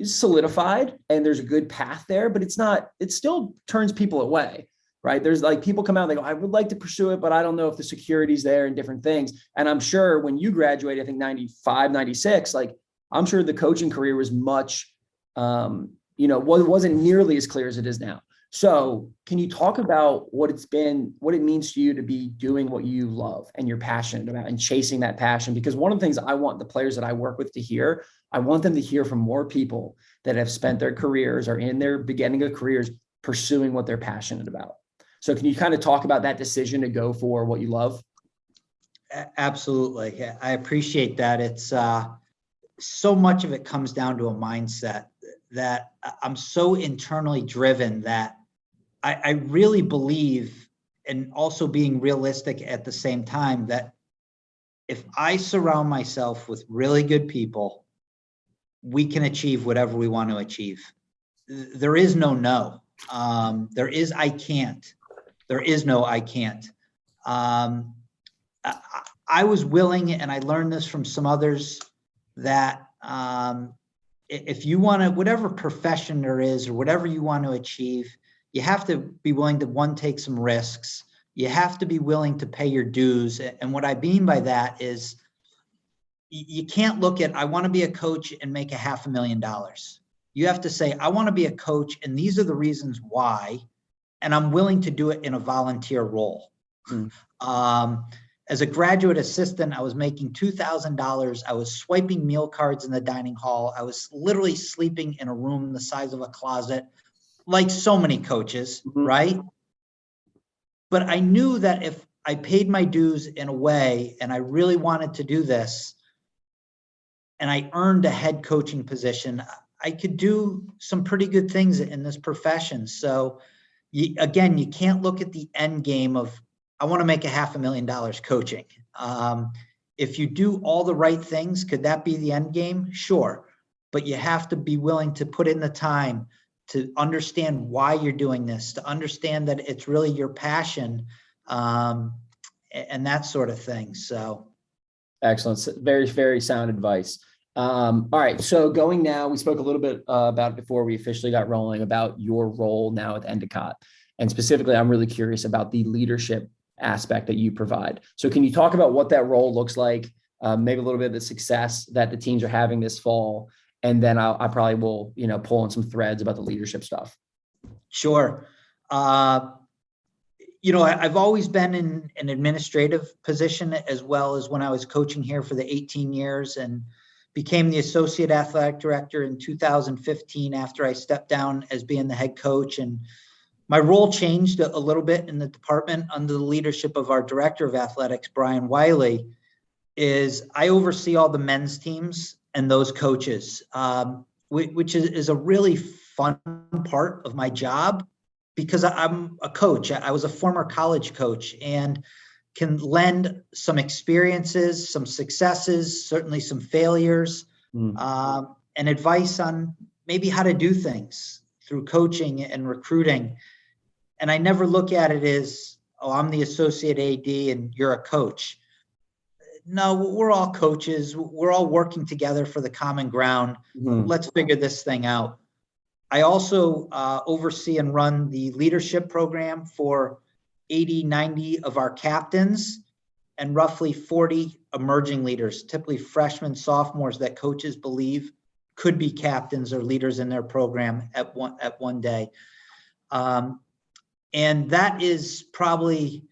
Speaker 1: solidified and there's a good path there, but it still turns people away, right? There's like people come out and they go, I would like to pursue it, but I don't know if the security's there and different things. And I'm sure when you graduated, I think 95, 96, like I'm sure the coaching career was much, you know, wasn't nearly as clear as it is now. So can you talk about what it means to you to be doing what you love and you're passionate about and chasing that passion? Because one of the things I want the players that I work with to hear, I want them to hear from more people that have spent their careers or in their beginning of careers pursuing what they're passionate about. So can you kind of talk about that decision to go for what you love?
Speaker 2: Absolutely. I appreciate that. It's so much of it comes down to a mindset that I'm so internally driven that I really believe, and also being realistic at the same time, that if I surround myself with really good people, we can achieve whatever we want to achieve. There is no. There is I can't. There is no I can't. I was willing, and I learned this from some others, that if you want to, whatever profession there is or whatever you want to achieve, you have to be willing to, take some risks. You have to be willing to pay your dues. And what I mean by that is you can't look at, I want to be a coach and make $500,000. You have to say, I want to be a coach and these are the reasons why, and I'm willing to do it in a volunteer role. As a graduate assistant, I was making $2,000. I was swiping meal cards in the dining hall. I was literally sleeping in a room the size of a closet, like so many coaches, right? But I knew that if I paid my dues in a way, and I really wanted to do this, and I earned a head coaching position, I could do some pretty good things in this profession. So again, you can't look at the end game of, I want to make $500,000 coaching. If you do all the right things, could that be the end game? Sure. But you have to be willing to put in the time to understand why you're doing this, to understand that it's really your passion, and that sort of thing. So.
Speaker 1: Excellent. Very, very sound advice. All right. So going now, we spoke a little bit about it before we officially got rolling, about your role now at Endicott. And specifically, I'm really curious about the leadership aspect that you provide. So can you talk about what that role looks like, maybe a little bit of the success that the teams are having this fall? And then I probably will, you know, pull in some threads about the leadership stuff.
Speaker 2: Sure. You know, I've always been in an administrative position, as well as when I was coaching here for the 18 years and became the associate athletic director in 2015 after I stepped down as being the head coach. And my role changed a little bit in the department under the leadership of our director of athletics, Brian Wiley. Is I oversee all the men's teams and those coaches. which is a really fun part of my job, because I'm a coach. I was a former college coach and can lend some experiences, some successes, certainly some failures, and advice on maybe how to do things through coaching and recruiting. And I never look at it as, oh, I'm the associate AD and you're a coach. No, we're all coaches. We're all working together for the common ground. Let's figure this thing out. I also oversee and run the leadership program for 80, 90 of our captains and roughly 40 emerging leaders, typically freshmen, sophomores that coaches believe could be captains or leaders in their program at one day. And that is probably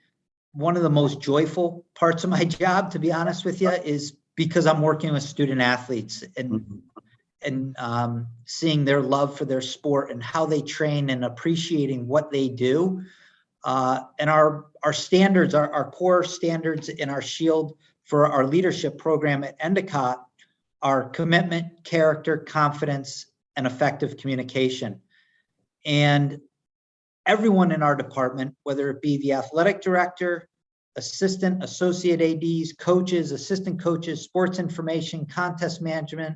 Speaker 2: one of the most joyful parts of my job, to be honest with you, is because I'm working with student athletes and seeing their love for their sport and how they train and appreciating what they do. And our standards, our core standards in our shield for our leadership program at Endicott are commitment, character, confidence, and effective communication. And everyone in our department, whether it be the athletic director, assistant, associate ADs, coaches, assistant coaches, sports information, contest management,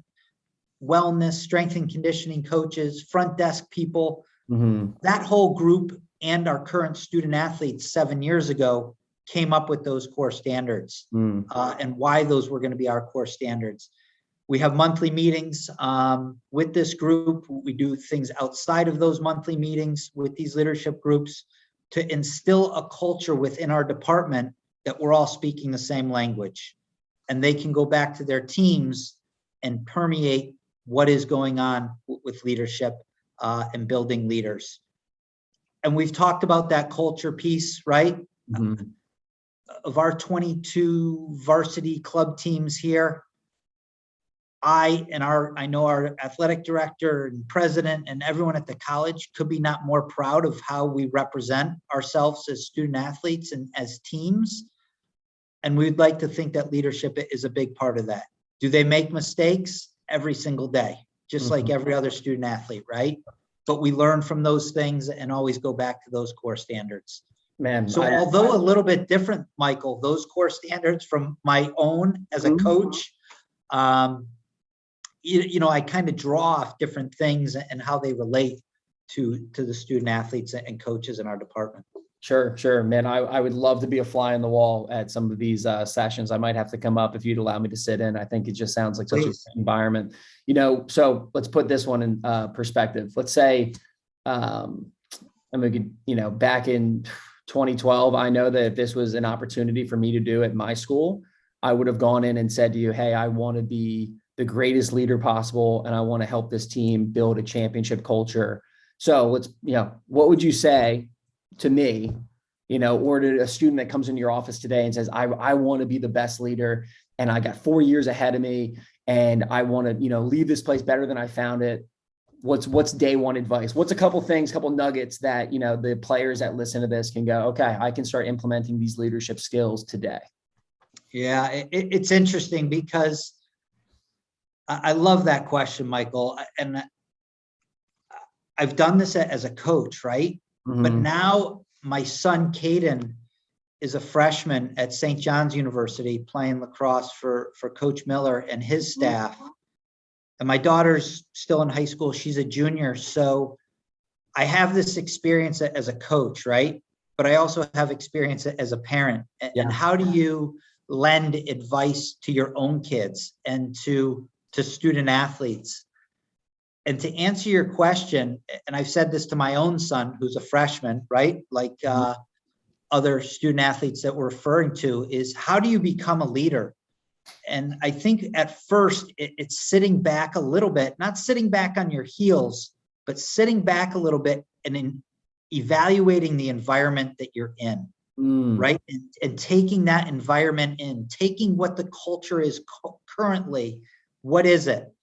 Speaker 2: wellness, strength and conditioning coaches, front desk people, that whole group and our current student athletes 7 years ago came up with those core standards and why those were going to be our core standards. We have monthly meetings with this group. We do things outside of those monthly meetings with these leadership groups to instill a culture within our department that we're all speaking the same language. And they can go back to their teams and permeate what is going on with leadership and building leaders. And we've talked about that culture piece, right? Of our 22 varsity club teams here, I know our athletic director and president and everyone at the college could be not more proud of how we represent ourselves as student athletes and as teams. And we'd like to think that leadership is a big part of that. Do they make mistakes? Every single day, just like every other student athlete, right? But we learn from those things and always go back to those core standards. So although a little bit different, Michael, those core standards from my own as a coach, I kind of draw off different things and how they relate to the student athletes and coaches in our department.
Speaker 1: Sure, man. I would love to be a fly on the wall at some of these sessions. I might have to come up if you'd allow me to sit in. I think it just sounds like such an environment, so let's put this one in perspective. Let's say, back in 2012, I know that if this was an opportunity for me to do at my school, I would have gone in and said to you, hey, I want to be the greatest leader possible, and I want to help this team build a championship culture. So let's, what would you say to me, or to a student that comes into your office today and says, I want to be the best leader and I got 4 years ahead of me and I want to, leave this place better than I found it. What's day one advice? What's a couple nuggets that, the players that listen to this can go, okay, I can start implementing these leadership skills today?
Speaker 2: Yeah, it's interesting because I love that question, Michael. And I've done this as a coach, right? But now my son, Caden, is a freshman at St. John's University playing lacrosse for Coach Miller and his staff. And my daughter's still in high school. She's a junior. So I have this experience as a coach, right? But I also have experience as a parent. And how do you lend advice to your own kids and to student athletes? And to answer your question, and I've said this to my own son, who's a freshman, right? Like other student athletes that we're referring to, is how do you become a leader? And I think at first it's sitting back a little bit, not sitting back on your heels, but sitting back a little bit and evaluating the environment that you're in, right? And taking that environment in, taking what the culture is currently, what is it?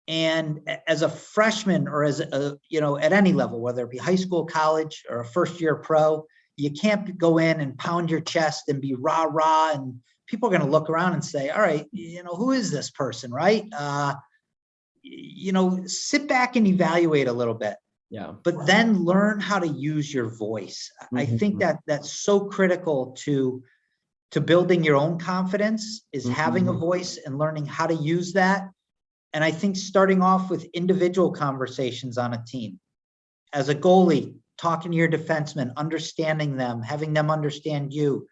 Speaker 2: And as a freshman or as at any level, whether it be high school, college, or a first year pro, you can't go in and pound your chest and be rah, rah. And people are going to look around and say, all right, who is this person, right? sit back and evaluate a little bit, but then learn how to use your voice. I think that that's so critical to building your own confidence, is having a voice and learning how to use that. And I think starting off with individual conversations on a team, as a goalie, talking to your defensemen, understanding them, having them understand you,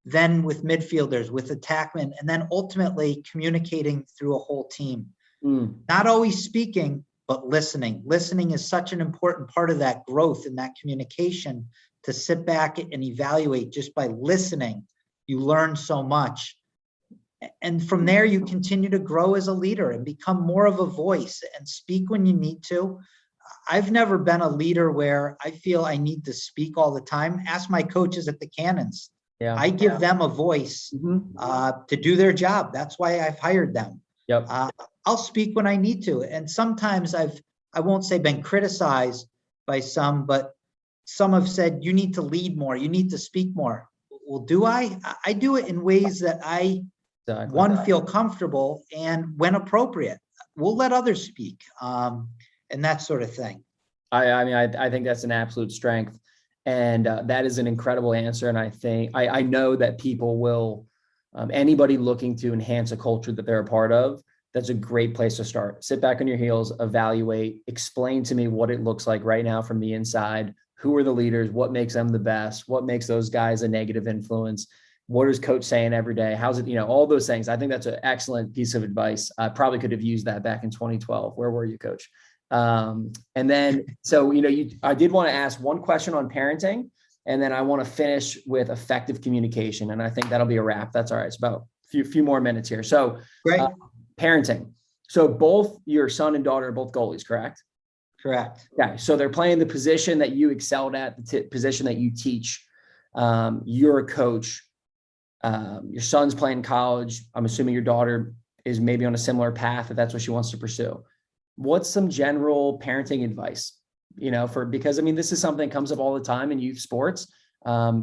Speaker 2: then with midfielders, with attackmen, and then ultimately communicating through a whole team. Not always speaking, but listening. Listening is such an important part of that growth and that communication, to sit back and evaluate. Just by listening, you learn so much. And from there, you continue to grow as a leader and become more of a voice and speak when you need to. I've never been a leader where I feel I need to speak all the time. Ask my coaches at the Cannons. I give them a voice to do their job. That's why I've hired them. I'll speak when I need to. And sometimes I won't say been criticized by some, but some have said, you need to lead more. You need to speak more. Well, do I? I do it in ways that I, feel comfortable, and when appropriate, we'll let others speak, and that sort of thing.
Speaker 1: I think that's an absolute strength. And that is an incredible answer. And I think, I know that people will, anybody looking to enhance a culture that they're a part of, that's a great place to start. Sit back on your heels, evaluate, explain to me what it looks like right now from the inside. Who are the leaders? What makes them the best? What makes those guys a negative influence? What is coach saying every day? How's it, all those things. I think that's an excellent piece of advice. I probably could have used that back in 2012. Where were you, coach? And then, so, I did want to ask one question on parenting, and then I want to finish with effective communication. And I think that'll be a wrap. That's all right. It's about a few more minutes here. So parenting. So both your son and daughter are both goalies, correct?
Speaker 2: Correct.
Speaker 1: Okay. So they're playing the position that you excelled at, the position that you teach. You're a coach. Your son's playing college. I'm assuming your daughter is maybe on a similar path, if that's what she wants to pursue. What's some general parenting advice, because this is something that comes up all the time in youth sports.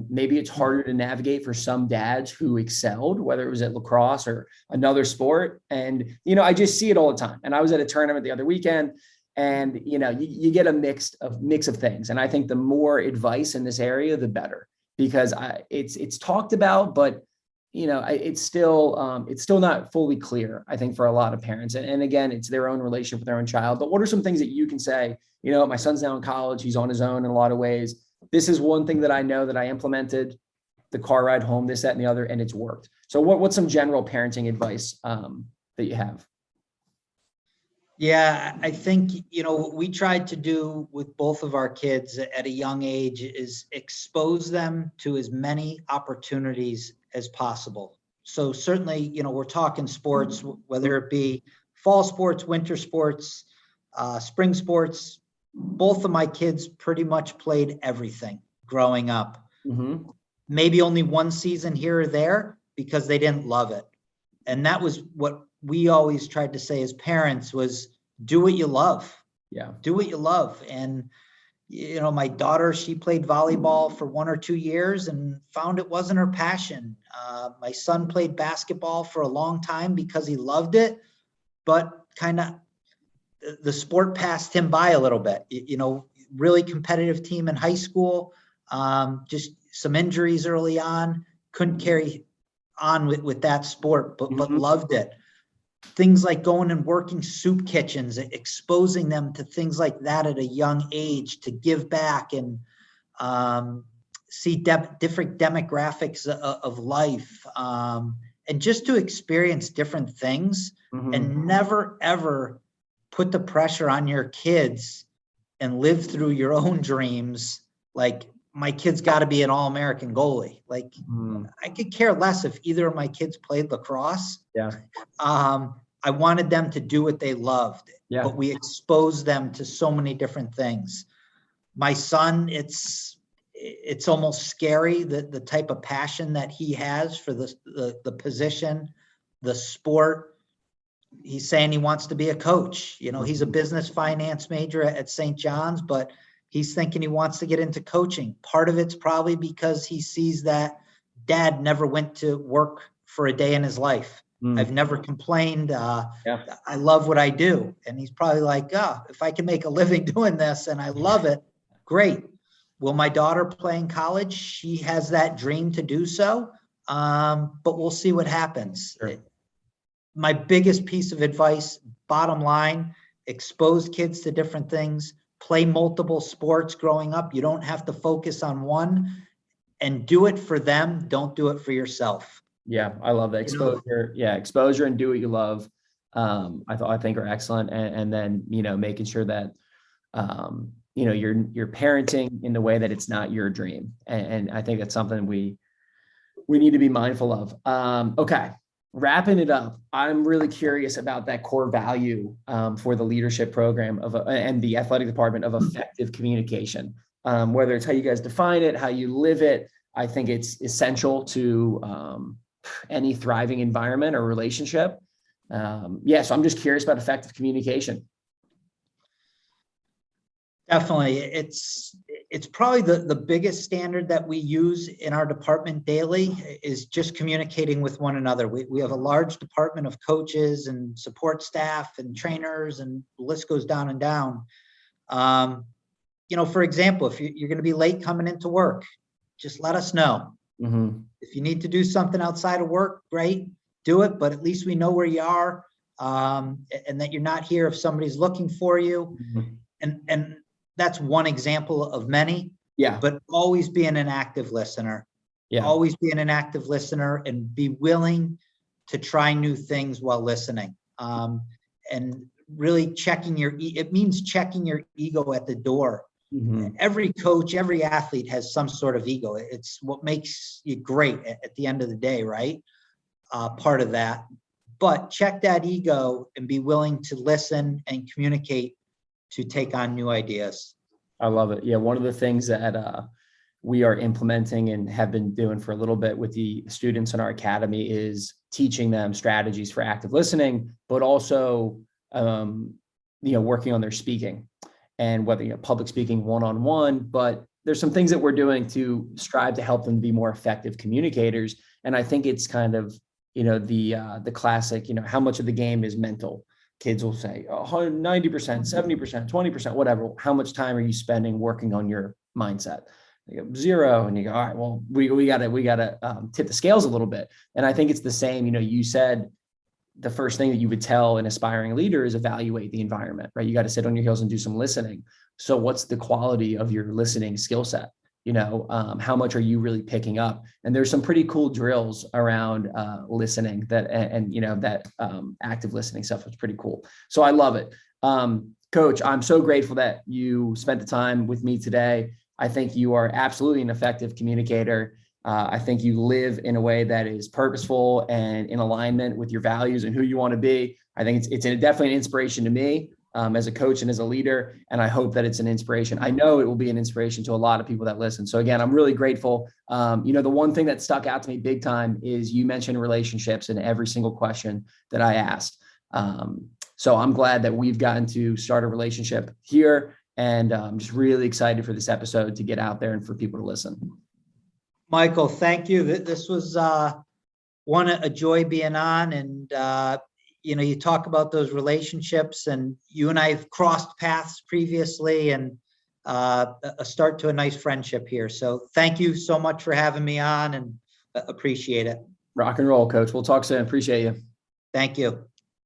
Speaker 1: Maybe it's harder to navigate for some dads who excelled, whether it was at lacrosse or another sport. And, I just see it all the time. And I was at a tournament the other weekend, and, you get a mix of things. And I think the more advice in this area, the better, because it's talked about, but it's still not fully clear, I think, for a lot of parents. And again, it's their own relationship with their own child. But what are some things that you can say, my son's now in college, he's on his own in a lot of ways. This is one thing that I know that I implemented, the car ride home, this, that, and the other, and it's worked. So what's some general parenting advice that you have?
Speaker 2: Yeah, I think, what we tried to do with both of our kids at a young age is expose them to as many opportunities as possible. So certainly, we're talking sports, whether it be fall sports, winter sports, spring sports. Both of my kids pretty much played everything growing up. Maybe only one season here or there because they didn't love it. And that was what we always tried to say as parents, was do what you love. Do what you love. And, my daughter, she played volleyball for 1 or 2 years and found it wasn't her passion. My son played basketball for a long time because he loved it, but kind of the sport passed him by a little bit. Really competitive team in high school, just some injuries early on, couldn't carry on with that sport, but loved it. Things like going and working soup kitchens, exposing them to things like that at a young age to give back and see different demographics of life, and just to experience different things, and never, ever put the pressure on your kids and live through your own dreams. Like, my kid's got to be an all-American goalie. Like, I could care less if either of my kids played lacrosse. I wanted them to do what they loved, but we exposed them to so many different things. My son, it's almost scary, the type of passion that he has for the position, the sport. He's saying he wants to be a coach. He's a business finance major at St. John's, but he's thinking he wants to get into coaching. Part of it's probably because he sees that dad never went to work for a day in his life. I've never complained.
Speaker 1: Yeah.
Speaker 2: I love what I do. And he's probably like, if I can make a living doing this and I love it, great. Will my daughter play in college? She has that dream to do so. But we'll see what happens.
Speaker 1: Sure.
Speaker 2: My biggest piece of advice, bottom line, expose kids to different things, play multiple sports growing up. You don't have to focus on one, and do it for them. Don't do it for yourself.
Speaker 1: Yeah, I love that exposure. Yeah, exposure and do what you love. I think are excellent. And then, making sure that, you're parenting in the way that it's not your dream. And I think that's something we need to be mindful of. Okay. Wrapping it up, I'm really curious about that core value for the leadership program and the athletic department of effective communication. Whether it's how you guys define it, how you live it, I think it's essential to any thriving environment or relationship. So I'm just curious about effective communication.
Speaker 2: Definitely. It's probably the biggest standard that we use in our department daily is just communicating with one another. We have a large department of coaches and support staff and trainers, and the list goes down and down. For example, if you're going to be late coming into work, just let us know.
Speaker 1: Mm-hmm.
Speaker 2: If you need to do something outside of work, great, do it. But at least we know where you are, and that you're not here if somebody's looking for you.
Speaker 1: Mm-hmm.
Speaker 2: And that's one example of many.
Speaker 1: Yeah.
Speaker 2: But always being an active listener.
Speaker 1: Yeah.
Speaker 2: Always being an active listener and be willing to try new things while listening. And really it means checking your ego at the door. Mm-hmm. Every coach, every athlete has some sort of ego. It's what makes you great at the end of the day, right? Part of that. But check that ego and be willing to listen and communicate to take on new ideas.
Speaker 1: I love it. Yeah. One of the things that we are implementing and have been doing for a little bit with the students in our academy is teaching them strategies for active listening, but also, working on their speaking, and whether, public speaking one-on-one, but there's some things that we're doing to strive to help them be more effective communicators. And I think it's kind of, the classic, how much of the game is mental. Kids will say 90%, 70%, 20%, whatever. How much time are you spending working on your mindset? You go 0, and you go, all right, well, we gotta tip the scales a little bit. And I think it's the same. You said the first thing that you would tell an aspiring leader is evaluate the environment, right? You got to sit on your heels and do some listening. So what's the quality of your listening skill set? How much are you really picking up? And there's some pretty cool drills around listening that active listening stuff is pretty cool. So I love it. Coach, I'm so grateful that you spent the time with me today. I think you are absolutely an effective communicator. I think you live in a way that is purposeful and in alignment with your values and who you want to be. I think it's definitely an inspiration to me as a coach and as a leader. And I hope that it's an inspiration. I know it will be an inspiration to a lot of people that listen. So again, I'm really grateful. The one thing that stuck out to me big time is you mentioned relationships in every single question that I asked. So I'm glad that we've gotten to start a relationship here. And I'm just really excited for this episode to get out there and for people to listen.
Speaker 2: Michael, thank you. This was a joy being on, and you talk about those relationships, and you and I have crossed paths previously, and a start to a nice friendship here. So thank you so much for having me on, and appreciate it.
Speaker 1: Rock and roll, Coach. We'll talk soon. Appreciate you.
Speaker 2: Thank you.